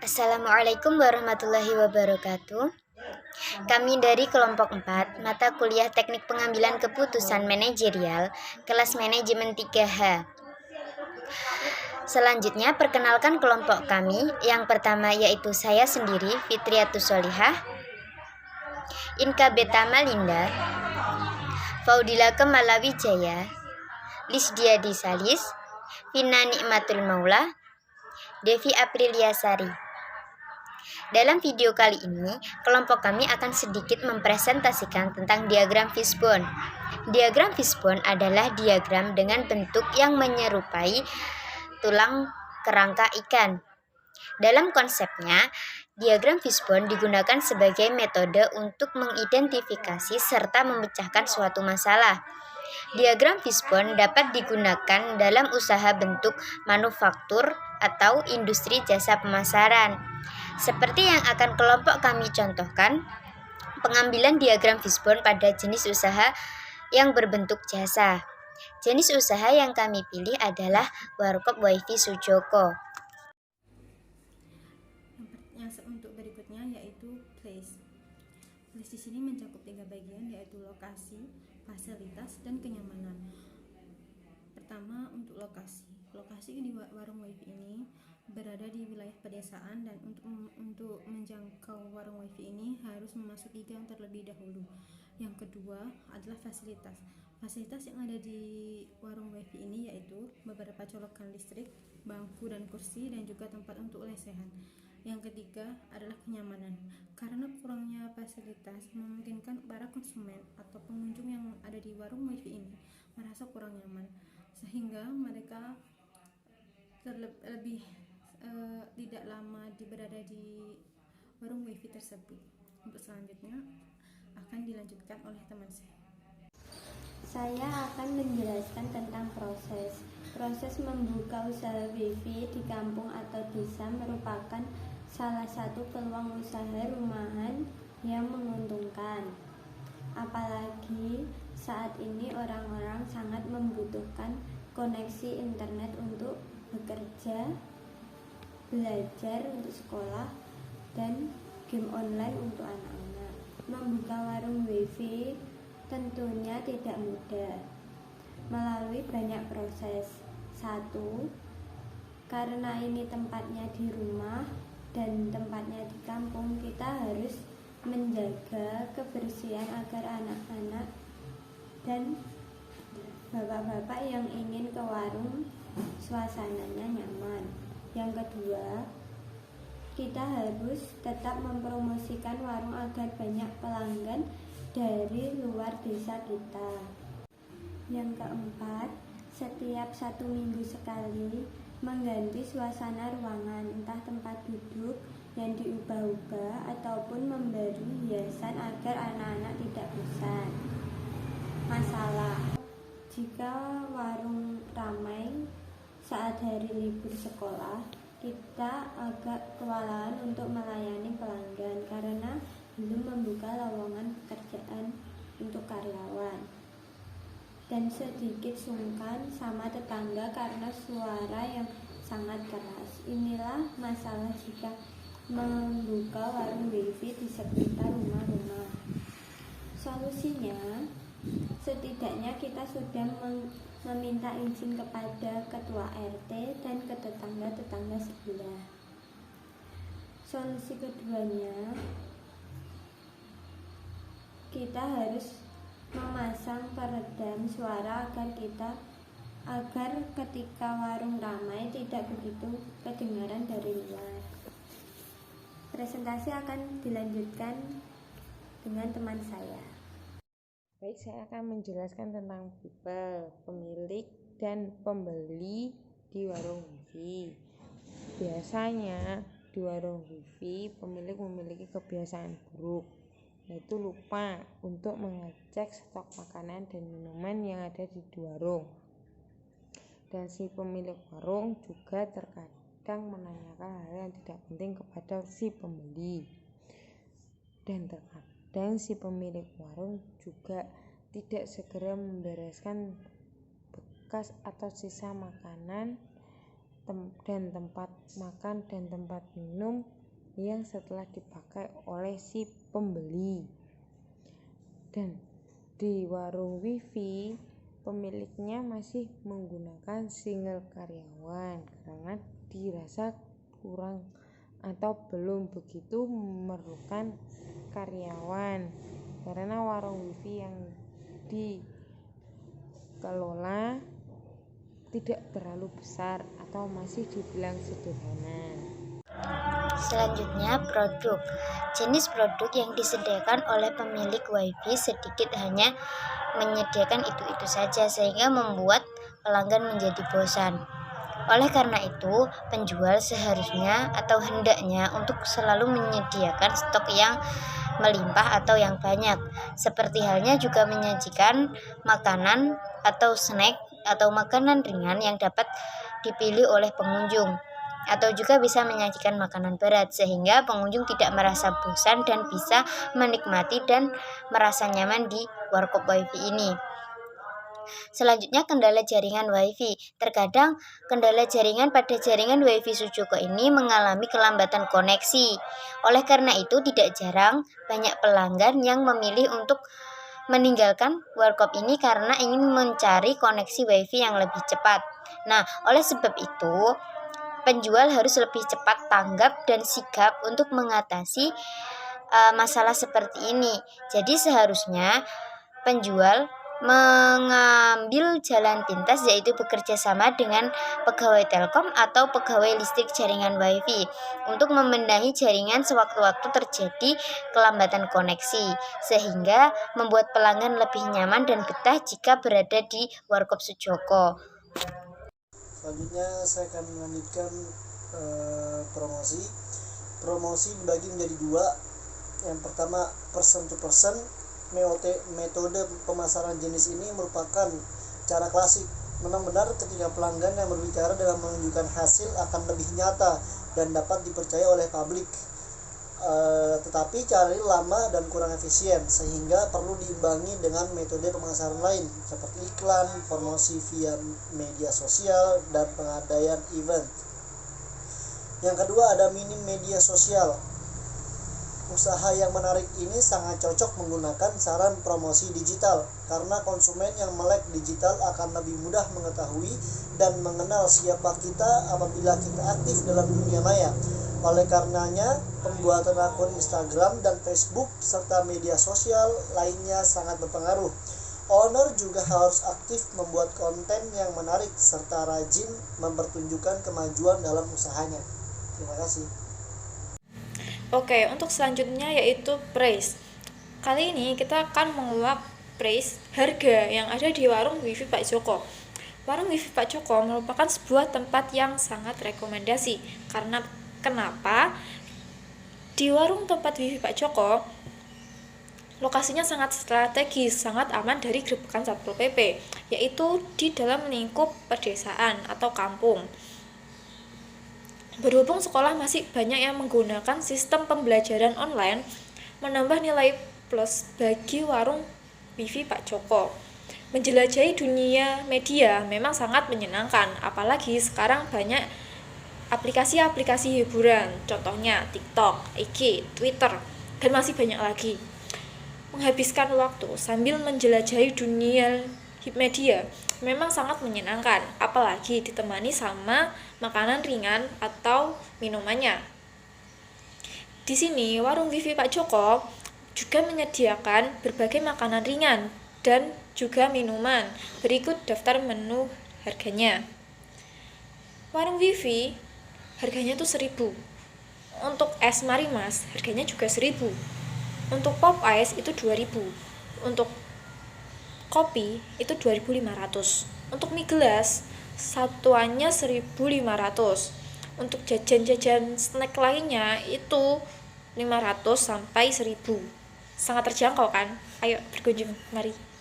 Assalamualaikum warahmatullahi wabarakatuh. Kami dari kelompok 4, mata kuliah Teknik Pengambilan Keputusan Manajerial, kelas manajemen 3H. Selanjutnya, perkenalkan kelompok kami. Yang pertama yaitu saya sendiri, Fitriatus Solihah, Inka Beta Malinda, Faudila Kemalawijaya, Lisdia Disalis, Vina Nikmatul Maula, Devi Apriliasari. Dalam video kali ini, kelompok kami akan sedikit mempresentasikan tentang diagram fishbone. Diagram fishbone adalah diagram dengan bentuk yang menyerupai tulang kerangka ikan. Dalam konsepnya, diagram fishbone digunakan sebagai metode untuk mengidentifikasi serta memecahkan suatu masalah. Diagram fishbone dapat digunakan dalam usaha bentuk manufaktur atau industri jasa pemasaran. Seperti yang akan kelompok kami contohkan, pengambilan diagram fishbone pada jenis usaha yang berbentuk jasa. Jenis usaha yang kami pilih adalah Warkop Wifi Sujoko. Yang untuk berikutnya yaitu place. Place di sini mencakup 3 bagian, yaitu lokasi, fasilitas, dan kenyamanan. Pertama, untuk lokasi. Lokasi di warung wifi ini berada di wilayah pedesaan, dan untuk menjangkau warung wifi ini harus memasuki gang terlebih dahulu. Yang kedua adalah fasilitas. Fasilitas yang ada di warung wifi ini yaitu beberapa colokan listrik, bangku dan kursi, dan juga tempat untuk lesehan. Yang ketiga adalah kenyamanan. Karena kurangnya fasilitas memungkinkan para konsumen atau pengunjung yang ada di warung wifi ini merasa kurang nyaman, sehingga mereka lebih tidak lama berada di warung wifi tersebut. Untuk selanjutnya akan dilanjutkan oleh teman saya. Saya akan menjelaskan tentang proses. Proses membuka usaha wifi di kampung atau desa merupakan salah satu peluang usaha rumahan yang menguntungkan. Apalagi saat ini orang-orang sangat membutuhkan koneksi internet untuk bekerja, belajar untuk sekolah, dan game online untuk anak-anak. Membuka warung wifi tentunya tidak mudah, melalui banyak proses. 1. Karena ini tempatnya di rumah dan tempatnya di kampung, kita harus menjaga kebersihan agar anak-anak dan bapak-bapak yang ingin ke warung suasananya nyaman. Yang kedua, kita harus tetap mempromosikan warung agar banyak pelanggan dari luar desa kita. Yang keempat, setiap 1 minggu sekali mengganti suasana ruangan, entah tempat duduk yang diubah-ubah ataupun memberi hiasan agar anak-anak tidak bosan. Masalah: jika warung ramai saat hari libur sekolah, kita agak kewalahan untuk melayani pelanggan karena belum membuka lowongan pekerjaan untuk karyawan, dan sedikit sungkan sama tetangga karena suara yang sangat keras. Inilah masalah jika membuka warung wifi di sekitar rumah-rumah. Solusinya, setidaknya kita sudah meminta izin kepada ketua RT dan ke tetangga-tetangga sebelah. Solusi keduanya, kita harus memasang peredam suara agar ketika warung ramai tidak begitu kedengaran dari luar. Presentasi akan dilanjutkan dengan teman saya. Baik, saya akan menjelaskan tentang people, pemilik dan pembeli di warung wifi. Biasanya di warung wifi, pemilik memiliki kebiasaan buruk, yaitu lupa untuk mengecek stok makanan dan minuman yang ada di warung. Dan si pemilik warung juga terkadang menanyakan hal yang tidak penting kepada si pembeli. Dan terkadang si pemilik warung juga tidak segera membereskan bekas atau sisa makanan dan tempat makan dan tempat minum yang setelah dipakai oleh si pembeli. Dan di warung wifi pemiliknya masih menggunakan single karyawan karena dirasa kurang atau belum begitu memerlukan karyawan, karena warung wifi yang dikelola tidak terlalu besar atau masih dibilang sederhana. Selanjutnya, produk. Jenis produk yang disediakan oleh pemilik wifi sedikit hanya menyediakan itu-itu saja sehingga membuat pelanggan menjadi bosan. Oleh karena itu, penjual seharusnya atau hendaknya untuk selalu menyediakan stok yang melimpah atau yang banyak. Seperti halnya juga menyajikan makanan atau snack atau makanan ringan yang dapat dipilih oleh pengunjung, atau juga bisa menyajikan makanan berat sehingga pengunjung tidak merasa bosan dan bisa menikmati dan merasa nyaman di warkop wifi ini. Selanjutnya, kendala jaringan wifi. Terkadang kendala jaringan pada jaringan wifi Sujoko ini mengalami kelambatan koneksi. Oleh karena itu, tidak jarang banyak pelanggan yang memilih untuk meninggalkan warkop ini karena ingin mencari koneksi wifi yang lebih cepat. Nah, oleh sebab itu, penjual harus lebih cepat tanggap dan sigap untuk mengatasi masalah seperti ini. Jadi seharusnya penjual mengambil jalan pintas, yaitu bekerja sama dengan pegawai Telkom atau pegawai listrik jaringan wifi untuk membenahi jaringan sewaktu-waktu terjadi kelambatan koneksi, sehingga membuat pelanggan lebih nyaman dan betah jika berada di warkop Sujoko. Selanjutnya saya akan melanjutkan promosi dibagi menjadi dua. Yang pertama, person to person. Metode pemasaran jenis ini merupakan cara klasik. Memang benar ketika pelanggan yang berbicara dalam menunjukkan hasil akan lebih nyata dan dapat dipercaya oleh publik. Tetapi cara ini lama dan kurang efisien, sehingga perlu diimbangi dengan metode pemasaran lain seperti iklan, promosi via media sosial, dan pengadaan event. Yang kedua, ada minim media sosial. Usaha yang menarik ini sangat cocok menggunakan saran promosi digital karena konsumen yang melek digital akan lebih mudah mengetahui dan mengenal siapa kita apabila kita aktif dalam dunia maya. Oleh karenanya, pembuatan akun Instagram dan Facebook serta media sosial lainnya sangat berpengaruh. Owner juga harus aktif membuat konten yang menarik serta rajin mempertunjukkan kemajuan dalam usahanya. Terima kasih. Oke, untuk selanjutnya yaitu price. Kali ini kita akan menguak price harga yang ada di warung wifi Pak Joko. Warung wifi Pak Joko merupakan sebuah tempat yang sangat rekomendasi. Karena kenapa? Di warung tempat wifi Pak Joko, lokasinya sangat strategis, sangat aman dari gerebekan Satpol PP, yaitu di dalam lingkup pedesaan atau kampung. Berhubung sekolah masih banyak yang menggunakan sistem pembelajaran online, menambah nilai plus bagi warung wifi Pak Joko. Menjelajahi dunia media memang sangat menyenangkan, apalagi sekarang banyak aplikasi-aplikasi hiburan, contohnya TikTok, IG, Twitter, dan masih banyak lagi. Menghabiskan waktu sambil menjelajahi dunia media memang sangat menyenangkan, apalagi ditemani sama makanan ringan atau minumannya. Di sini warung wifi Pak Joko juga menyediakan berbagai makanan ringan dan juga minuman. Berikut daftar menu harganya. Warung wifi harganya tuh 1.000. Untuk es Marimas harganya juga 1.000. Untuk pop ice itu 2.000. Untuk kopi itu 2.500. Untuk mie gelas satuannya 1.500. Untuk jajan-jajan snack lainnya itu 500 sampai 1.000. Sangat terjangkau kan? Ayo berkunjung, mari.